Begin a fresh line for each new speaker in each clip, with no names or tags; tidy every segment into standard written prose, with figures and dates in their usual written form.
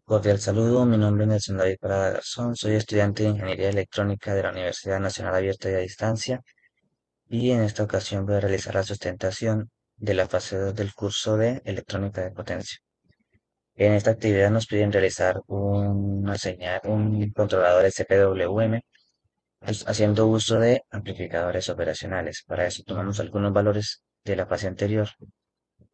Cordial saludo, mi nombre es Nelson David Parada Garzón, soy estudiante de Ingeniería Electrónica de la Universidad Nacional Abierta y a Distancia y en esta ocasión voy a realizar la sustentación de la fase 2 del curso de Electrónica de Potencia. En esta actividad nos piden realizar una señal, un controlador SPWM, haciendo uso de amplificadores operacionales. Para eso tomamos algunos valores de la fase anterior.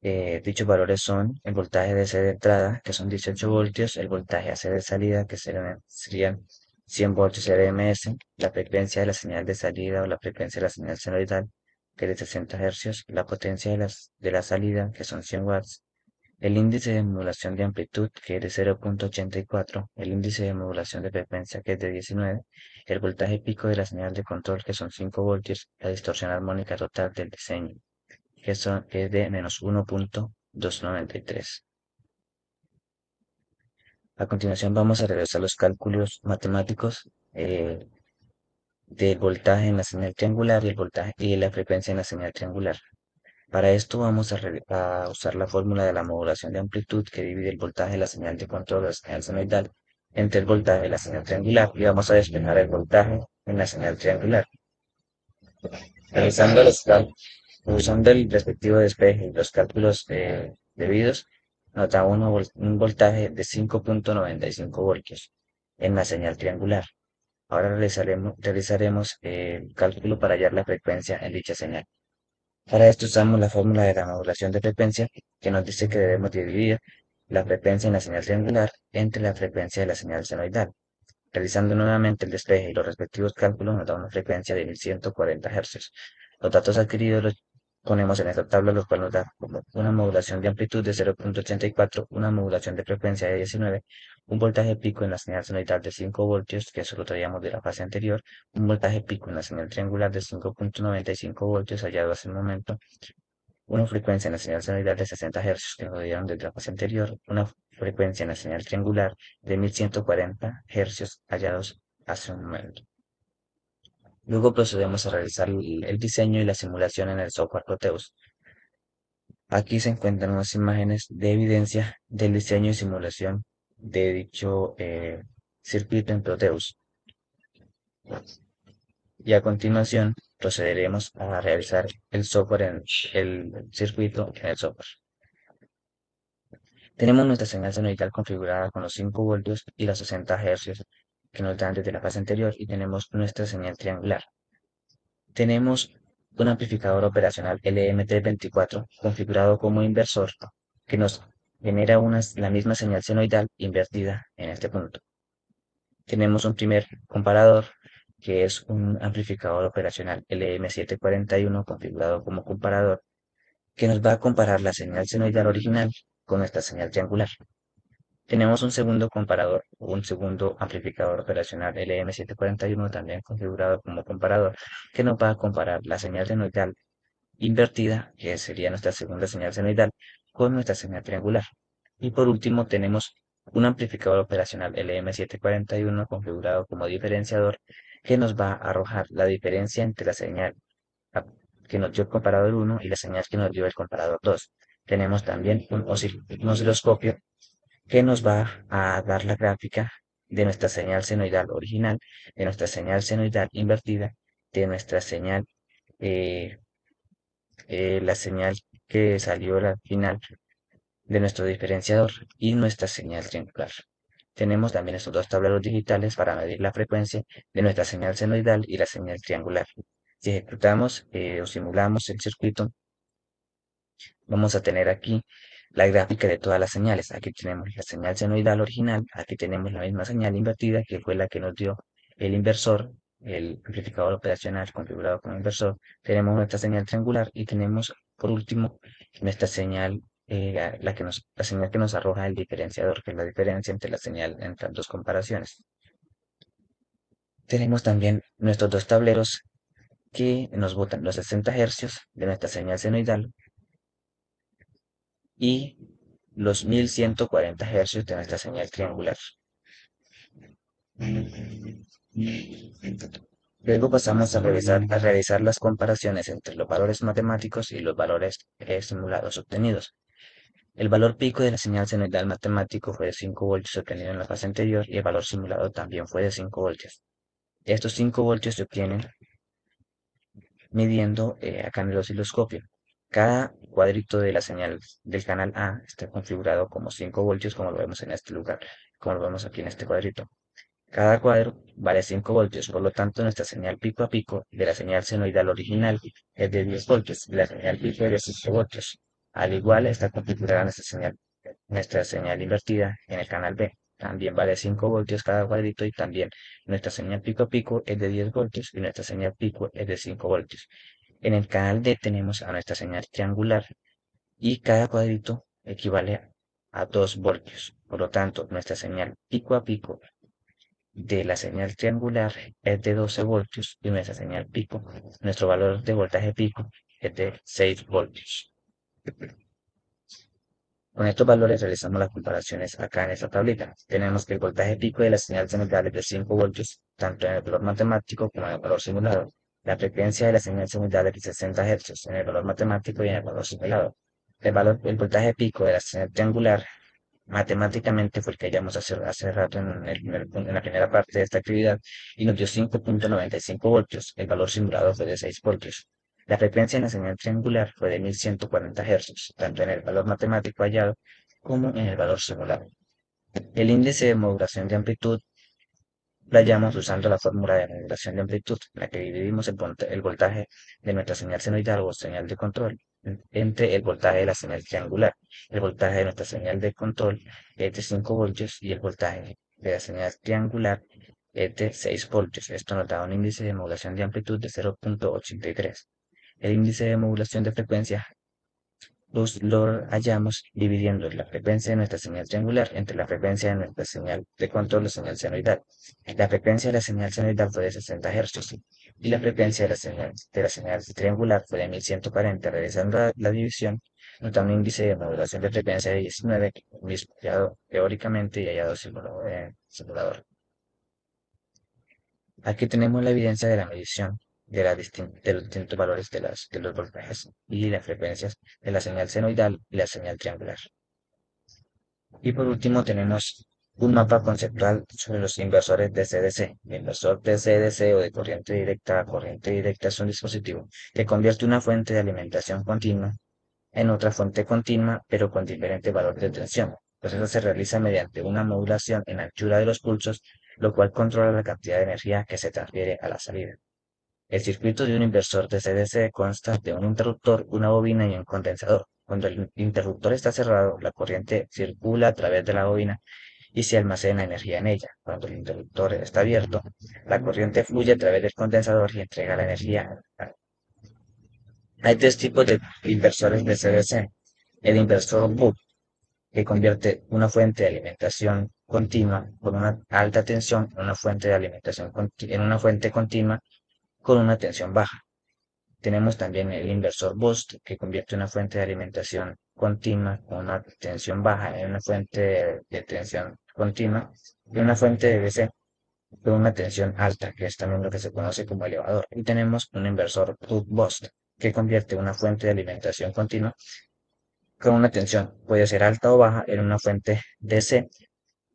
Dichos valores son el voltaje DC de entrada, que son 18 voltios, el voltaje AC de salida, que serían 100 voltios RMS, la frecuencia de la señal de salida o la frecuencia de la señal senoidal, que es de 60 hercios, la potencia de la salida, que son 100 watts, el índice de modulación de amplitud, que es de 0,84, el índice de modulación de frecuencia, que es de 19, el voltaje pico de la señal de control, que son 5 voltios, la distorsión armónica total del diseño que es de -1,293. A continuación vamos a realizar los cálculos matemáticos del voltaje en la señal triangular y el voltaje y la frecuencia en la señal triangular. Para esto vamos a usar la fórmula de la modulación de amplitud que divide el voltaje de la señal de control de la señal senoidal entre el voltaje de la señal triangular y vamos a despejar el voltaje en la señal triangular. Realizando usando el respectivo despeje y los cálculos debidos, nos da un voltaje de 5,95 voltios en la señal triangular. Ahora realizaremos el cálculo para hallar la frecuencia en dicha señal. Para esto usamos la fórmula de la modulación de frecuencia que nos dice que debemos dividir la frecuencia en la señal triangular entre la frecuencia de la señal senoidal. Realizando nuevamente el despeje y los respectivos cálculos nos da una frecuencia de 1140 Hz. Los datos adquiridos los ponemos en esta tabla, los cuales nos da como una modulación de amplitud de 0,84, una modulación de frecuencia de 19, un voltaje pico en la señal senoidal de 5 voltios, que eso lo traíamos de la fase anterior, un voltaje pico en la señal triangular de 5,95 voltios hallado hace un momento, una frecuencia en la señal senoidal de 60 Hz que nos dieron desde la fase anterior, una frecuencia en la señal triangular de 1140 Hz hallados hace un momento. Luego procedemos a realizar el diseño y la simulación en el software Proteus. Aquí se encuentran unas imágenes de evidencia del diseño y simulación de dicho circuito en Proteus. Y a continuación procederemos a realizar el software en el circuito en el software. Tenemos nuestra señal senoidal configurada con los 5 voltios y los 60 Hz que nos dan desde la fase anterior y tenemos nuestra señal triangular. Tenemos un amplificador operacional LM324 configurado como inversor que nos genera la misma señal senoidal invertida en este punto. Tenemos un primer comparador que es un amplificador operacional LM741 configurado como comparador que nos va a comparar la señal senoidal original con nuestra señal triangular. Tenemos un segundo comparador, un segundo amplificador operacional LM741 también configurado como comparador, que nos va a comparar la señal senoidal invertida, que sería nuestra segunda señal senoidal, con nuestra señal triangular. Y por último tenemos un amplificador operacional LM741 configurado como diferenciador, que nos va a arrojar la diferencia entre la señal que nos dio el comparador 1 y la señal que nos dio el comparador 2. Tenemos también un osciloscopio que nos va a dar la gráfica de nuestra señal senoidal original, de nuestra señal senoidal invertida, de nuestra señal, eh, la señal que salió al final de nuestro diferenciador y nuestra señal triangular. Tenemos también estos dos tableros digitales para medir la frecuencia de nuestra señal senoidal y la señal triangular. Si ejecutamos o simulamos el circuito, vamos a tener aquí la gráfica de todas las señales. Aquí tenemos la señal senoidal original, aquí tenemos la misma señal invertida que fue la que nos dio el inversor, el amplificador operacional configurado como inversor. Tenemos nuestra señal triangular y tenemos por último nuestra señal, la señal que nos arroja el diferenciador, que es la diferencia entre la señal entre las dos comparaciones. Tenemos también nuestros dos tableros que nos botan los 60 hercios de nuestra señal senoidal y los 1140 Hz de nuestra señal triangular. Luego pasamos a realizar las comparaciones entre los valores matemáticos y los valores simulados obtenidos. El valor pico de la señal senoidal matemático fue de 5 voltios obtenido en la fase anterior y el valor simulado también fue de 5 voltios. Estos 5 voltios se obtienen midiendo acá en el osciloscopio. Cada cuadrito de la señal del canal A está configurado como 5 voltios, como lo vemos en este lugar, como lo vemos aquí en este cuadrito. Cada cuadro vale 5 voltios, por lo tanto nuestra señal pico a pico de la señal senoidal original es de 10 voltios y la señal pico es de 5 voltios. Al igual está configurada nuestra señal invertida en el canal B. También vale 5 voltios cada cuadrito y también nuestra señal pico a pico es de 10 voltios y nuestra señal pico es de 5 voltios. En el canal D tenemos a nuestra señal triangular y cada cuadrito equivale a 2 voltios. Por lo tanto, nuestra señal pico a pico de la señal triangular es de 12 voltios y nuestra señal pico, nuestro valor de voltaje pico es de 6 voltios. Con estos valores realizamos las comparaciones acá en esta tablita. Tenemos que el voltaje pico de la señal senoidal es de 5 voltios, tanto en el valor matemático como en el valor simulado. La frecuencia de la señal senoidal es de 60 Hz en el valor matemático y en el valor simulado. El voltaje pico de la señal triangular matemáticamente fue el que hallamos hace rato en la primera parte de esta actividad y nos dio 5.95 voltios. El valor simulado fue de 6 voltios. La frecuencia en la señal triangular fue de 1140 Hz, tanto en el valor matemático hallado como en el valor simulado. El índice de modulación de amplitud lo hallamos usando la fórmula de modulación de amplitud, en la que dividimos el voltaje de nuestra señal senoidal o señal de control entre el voltaje de la señal triangular. El voltaje de nuestra señal de control es de 5 voltios y el voltaje de la señal triangular es de 6 voltios. Esto nos da un índice de modulación de amplitud de 0.83. El índice de modulación de frecuencia lo hallamos dividiendo la frecuencia de nuestra señal triangular entre la frecuencia de nuestra señal de control o señal senoidal. La frecuencia de la señal senoidal fue de 60 Hz y la frecuencia de la señal triangular fue de 1140. Realizando la división, nos da un índice de modulación de frecuencia de 19, mismo hallado teóricamente y hallado simulador. Aquí tenemos la evidencia de la medición de los distintos valores de los voltajes y las frecuencias de la señal senoidal y la señal triangular. Y por último tenemos un mapa conceptual sobre los inversores de CDC. El inversor de CDC o de corriente directa a corriente directa es un dispositivo que convierte una fuente de alimentación continua en otra fuente continua, pero con diferente valor de tensión. El proceso se realiza mediante una modulación en anchura de los pulsos, lo cual controla la cantidad de energía que se transfiere a la salida. El circuito de un inversor de CDC consta de un interruptor, una bobina y un condensador. Cuando el interruptor está cerrado, la corriente circula a través de la bobina y se almacena energía en ella. Cuando el interruptor está abierto, la corriente fluye a través del condensador y entrega la energía. Hay tres tipos de inversores de CDC. El inversor BUC, que convierte una fuente de alimentación continua con una alta tensión en una fuente de alimentación en una fuente continua con una tensión baja. Tenemos también el inversor boost, que convierte una fuente de alimentación continua con una tensión baja en una fuente de tensión continua y una fuente de DC con una tensión alta, que es también lo que se conoce como elevador. Y tenemos un inversor buck boost, que convierte una fuente de alimentación continua con una tensión, puede ser alta o baja, en una fuente DC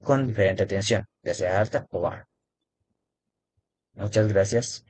con diferente tensión, ya sea alta o baja. Muchas gracias.